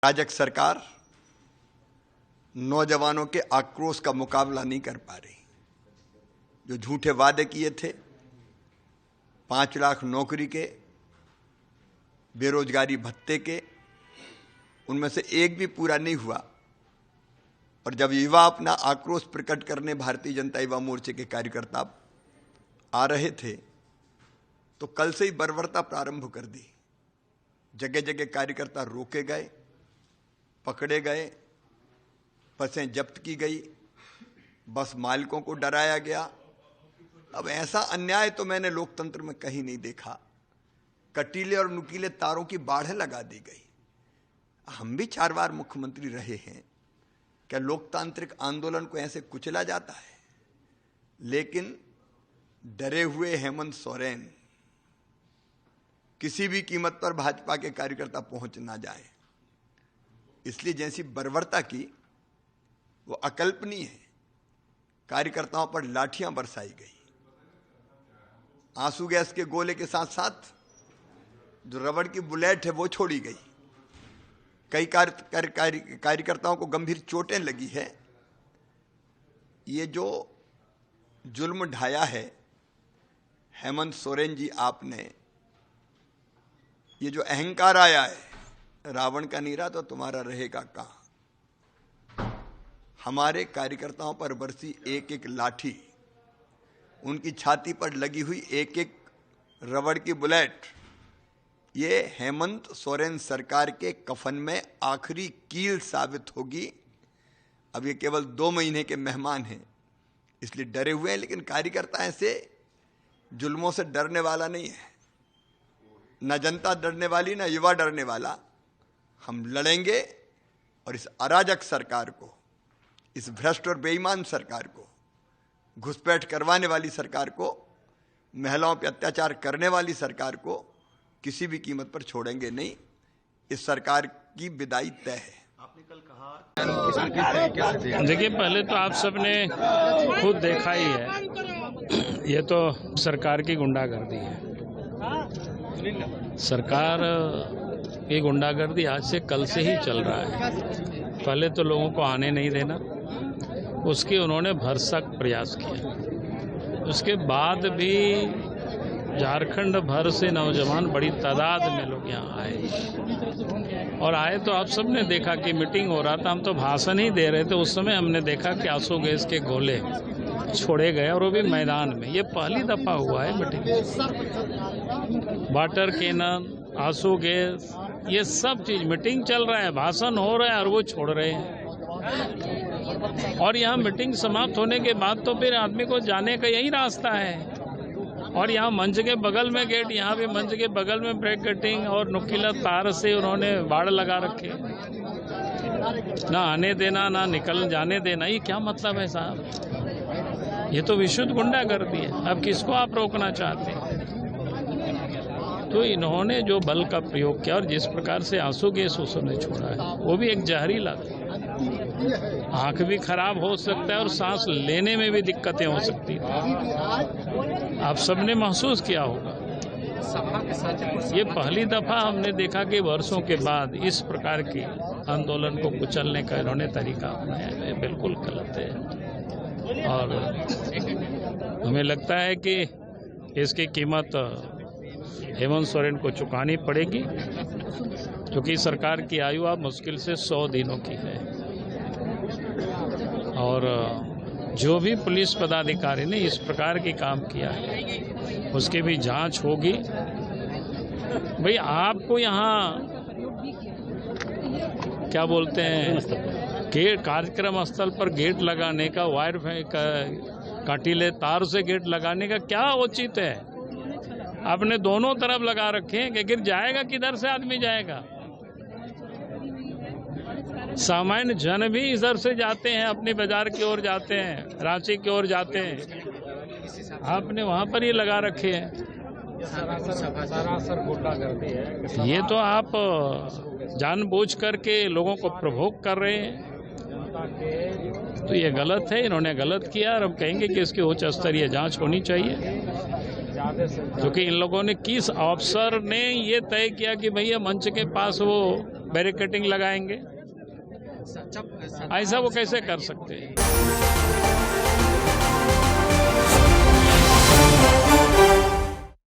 राजग सरकार नौजवानों के आक्रोश का मुकाबला नहीं कर पा रही। जो झूठे वादे किए थे 5 लाख नौकरी के, बेरोजगारी भत्ते के, उनमें से एक भी पूरा नहीं हुआ। और जब युवा अपना आक्रोश प्रकट करने भारतीय जनता युवा मोर्चे के कार्यकर्ता आ रहे थे तो कल से ही बर्बरता प्रारंभ कर दी। जगह जगह कार्यकर्ता रोके गए, पकड़े गए, बसें जब्त की गई, बस मालिकों को डराया गया। अब ऐसा अन्याय तो मैंने लोकतंत्र में कहीं नहीं देखा। कटीले और नुकीले तारों की बाढ़ लगा दी गई। हम भी 4 बार मुख्यमंत्री रहे हैं, क्या लोकतांत्रिक आंदोलन को ऐसे कुचला जाता है? लेकिन डरे हुए हेमंत सोरेन किसी भी कीमत पर भाजपा के कार्यकर्ता पहुंच ना जाए, इसलिए जैसी बर्बरता की वो अकल्पनीय है। कार्यकर्ताओं पर लाठियां बरसाई गई, आंसू गैस के गोले के साथ साथ जो रबड़ की बुलेट है वो छोड़ी गई। कई कार्यकर्ताओं को गंभीर चोटें लगी है। ये जो जुल्म ढाया है हेमंत सोरेन जी आपने, ये जो अहंकार आया है, रावण का नीरा तो तुम्हारा रहेगा कहां। हमारे कार्यकर्ताओं पर बरसी एक एक लाठी, उनकी छाती पर लगी हुई एक एक रबड़ की बुलेट, ये हेमंत सोरेन सरकार के कफन में आखिरी कील साबित होगी। अब ये केवल 2 महीने के मेहमान हैं, इसलिए डरे हुए हैं। लेकिन कार्यकर्ता ऐसे जुल्मों से डरने वाला नहीं है। न जनता डरने वाली, न युवा डरने वाला। हम लड़ेंगे और इस अराजक सरकार को, इस भ्रष्ट और बेईमान सरकार को, घुसपैठ करवाने वाली सरकार को, महिलाओं पर अत्याचार करने वाली सरकार को किसी भी कीमत पर छोड़ेंगे नहीं। इस सरकार की विदाई तय है। आपने कल कहा, देखिए पहले तो आप सबने खुद देखा ही है, ये तो सरकार की गुंडागर्दी है। सरकार की गुंडागर्दी आज से कल से ही चल रहा है। पहले तो लोगों को आने नहीं देना, उसके उन्होंने भरसक प्रयास किया। उसके बाद भी झारखंड भर से नौजवान बड़ी तादाद में लोग यहाँ आए, और आए तो आप सबने देखा कि मीटिंग हो रहा था। हम तो भाषण ही दे रहे थे, उस समय हमने देखा कि आंसू गैस के गोले छोड़े गए, और वो भी मैदान में। ये पहली दफा हुआ है मीटिंग। वाटर कैनन, आंसू गैस, ये सब चीज मीटिंग चल रहा है, भाषण हो रहा है और वो छोड़ रहे हैं। और यहाँ मीटिंग समाप्त होने के बाद तो फिर आदमी को जाने का यही रास्ता है। और यहाँ मंच के बगल में गेट, यहाँ भी मंच के बगल में ब्रैकेटिंग और नुकीला तार से उन्होंने बाड़ लगा रखे। ना आने देना, ना निकल जाने देना, ये क्या मतलब है साहब? ये तो विशुद्ध गुंडागर्दी है। अब किसको आप रोकना चाहते हैं? तो इन्होंने जो बल का प्रयोग किया और जिस प्रकार से आंसू गैस उसने छोड़ा है, वो भी एक जहरीला था। आंख भी खराब हो सकता है और सांस लेने में भी दिक्कतें हो सकती हैं। आप सबने महसूस किया होगा। ये पहली दफा हमने देखा कि वर्षों के बाद इस प्रकार के आंदोलन को कुचलने का इन्होंने तरीका अपनाया है। बिल्कुल गलत है, और हमें लगता है कि इसकी कीमत हेमंत सोरेन को चुकानी पड़ेगी, क्योंकि सरकार की आयु अब मुश्किल से 100 दिनों की है। और जो भी पुलिस पदाधिकारी ने इस प्रकार की काम किया है उसकी भी जांच होगी। भाई आपको यहाँ क्या बोलते हैं, गेट, कार्यक्रम स्थल पर गेट लगाने का, वायर काटीले तार से गेट लगाने का क्या औचित है? आपने दोनों तरफ लगा रखे हैं कि गिर जाएगा, किधर से आदमी जाएगा? सामान्य जन भी इधर से जाते हैं, अपने बाजार की ओर जाते हैं, रांची की ओर जाते हैं। आपने वहां पर ये लगा रखे हैं। ये तो आप जानबूझ करके लोगों को प्रभोग कर रहे हैं, तो ये गलत है। इन्होंने गलत किया और हम कहेंगे कि इसकी उच्च स्तरीय जांच होनी चाहिए। क्योंकि इन लोगों ने, किस अफसर ने ये तय किया कि भैया मंच के पास वो बैरिकेडिंग लगाएंगे। ऐसा वो कैसे कर सकते हैं?